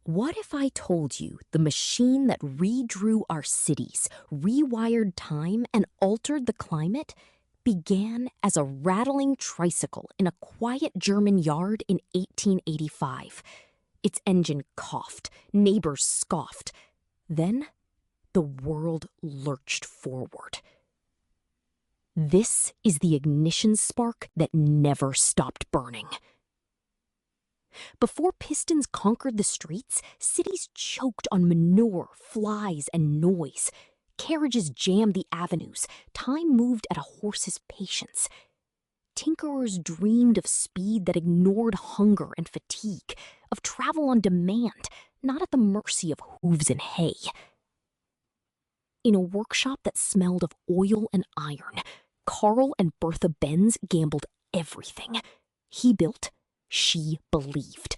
What if I told you the machine that redrew our cities, rewired time, and altered the climate began as a rattling tricycle in a quiet German yard in 1885? Its engine coughed, neighbors scoffed. Then the world lurched forward. This is the ignition spark that never stopped burning. Before pistons conquered the streets, cities choked on manure, flies, and noise. Carriages jammed the avenues. Time moved at a horse's patience. Tinkerers dreamed of speed that ignored hunger and fatigue, of travel on demand, not at the mercy of hooves and hay. In a workshop that smelled of oil and iron, Carl and Bertha Benz gambled everything. He built, she believed.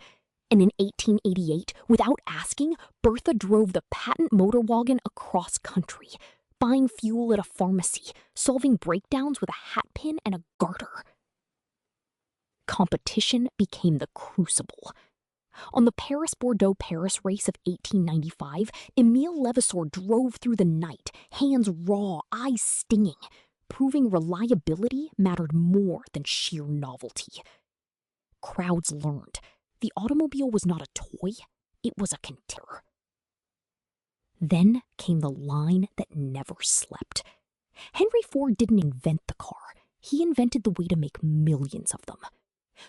And in 1888, without asking, Bertha drove the patent motor wagon across country, buying fuel at a pharmacy, solving breakdowns with a hat pin and a garter. Competition became the crucible. On the Paris-Bordeaux-Paris race of 1895, Emile Levasseur drove through the night, hands raw, eyes stinging, proving reliability mattered more than sheer novelty. Crowds learned the automobile was not a toy, it was a contender. Then came the line that never slept. Henry Ford didn't invent the car, he invented the way to make millions of them.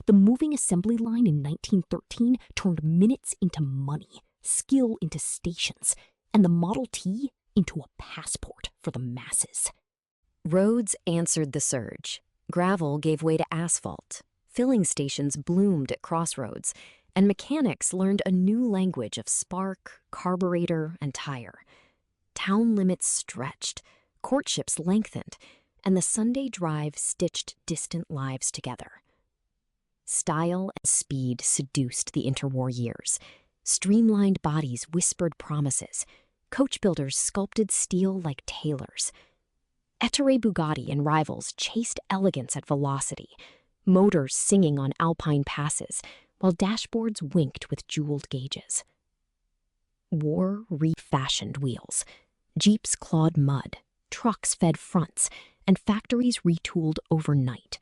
The moving assembly line in 1913 turned minutes into money, skill into stations, and the Model T into a passport for the masses. Roads answered the surge. Gravel gave way to asphalt. Filling stations bloomed at crossroads, and mechanics learned a new language of spark, carburetor, and tire. Town limits stretched, courtships lengthened, and the Sunday drive stitched distant lives together. Style and speed seduced the interwar years. Streamlined bodies whispered promises. Coach builders sculpted steel like tailors. Ettore Bugatti and rivals chased elegance at velocity, motors singing on alpine passes, while dashboards winked with jeweled gauges. War refashioned wheels. Jeeps clawed mud, trucks fed fronts, and factories retooled overnight.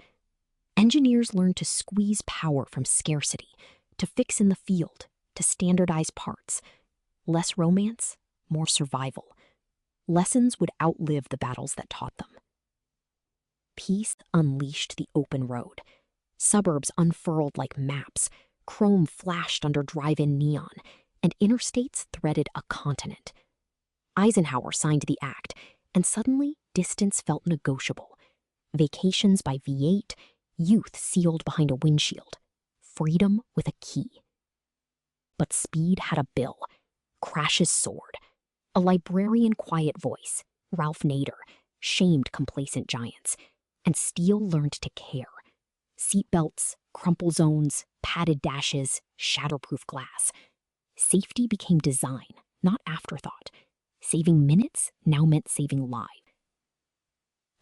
Engineers learned to squeeze power from scarcity, to fix in the field, to standardize parts. Less romance, more survival. Lessons would outlive the battles that taught them. Peace unleashed the open road. Suburbs unfurled like maps, chrome flashed under drive-in neon, and interstates threaded a continent. Eisenhower signed the act, and suddenly distance felt negotiable. Vacations by V8, youth sealed behind a windshield, freedom with a key. But speed had a bill. Crashes soared. A librarian quiet voice, Ralph Nader, shamed complacent giants, and steel learned to care. Seatbelts, crumple zones, padded dashes, shatterproof glass. Safety became design, not afterthought. Saving minutes now meant saving lives.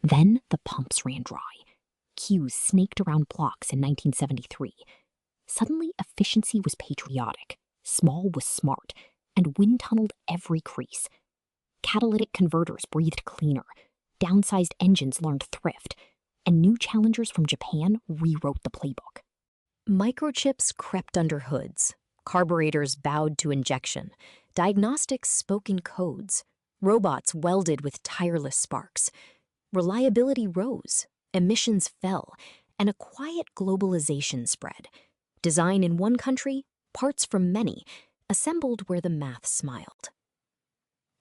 Then the pumps ran dry. Queues snaked around blocks in 1973. Suddenly, efficiency was patriotic. Small was smart, and wind-tunneled every crease. Catalytic converters breathed cleaner. Downsized engines learned thrift, and new challengers from Japan rewrote the playbook. Microchips crept under hoods. Carburetors bowed to injection. Diagnostics spoke in codes. Robots welded with tireless sparks. Reliability rose. Emissions fell. And a quiet globalization spread. Design in one country, parts from many, assembled where the math smiled.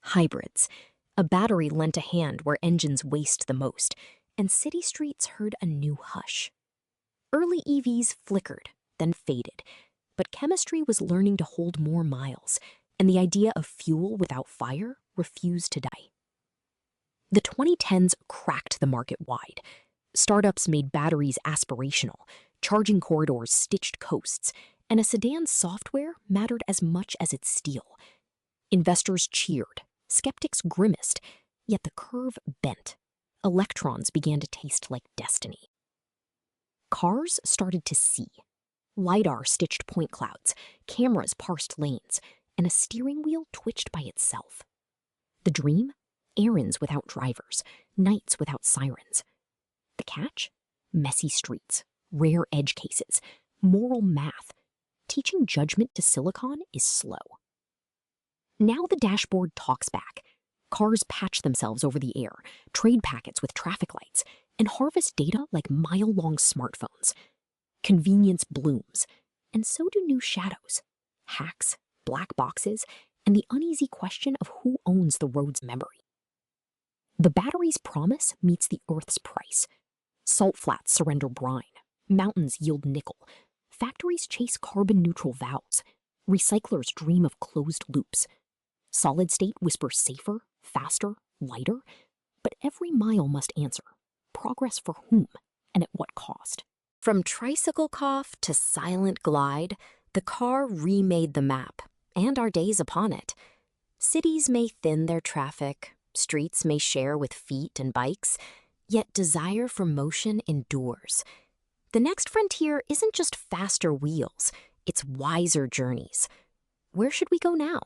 Hybrids. A battery lent a hand where engines waste the most, and city streets heard a new hush. Early EVs flickered, then faded, but chemistry was learning to hold more miles, and the idea of fuel without fire refused to die. The 2010s cracked the market wide. Startups made batteries aspirational, charging corridors stitched coasts, and a sedan's software mattered as much as its steel. Investors cheered, skeptics grimaced, yet the curve bent. Electrons began to taste like destiny. Cars started to see. LiDAR stitched point clouds, cameras parsed lanes, and a steering wheel twitched by itself. The dream? Errands without drivers, nights without sirens. The catch? Messy streets, rare edge cases, moral math. Teaching judgment to silicon is slow. Now the dashboard talks back. Cars patch themselves over the air, trade packets with traffic lights, and harvest data like mile-long smartphones. Convenience blooms, and so do new shadows, hacks, black boxes, and the uneasy question of who owns the road's memory. The battery's promise meets the Earth's price. Salt flats surrender brine, mountains yield nickel, factories chase carbon-neutral vows, recyclers dream of closed loops. Solid state whispers safer, faster, lighter, but every mile must answer. Progress for whom, and at what cost? From tricycle cough to silent glide, the car remade the map, and our days upon it. Cities may thin their traffic, streets may share with feet and bikes, yet desire for motion endures. The next frontier isn't just faster wheels, it's wiser journeys. Where should we go now?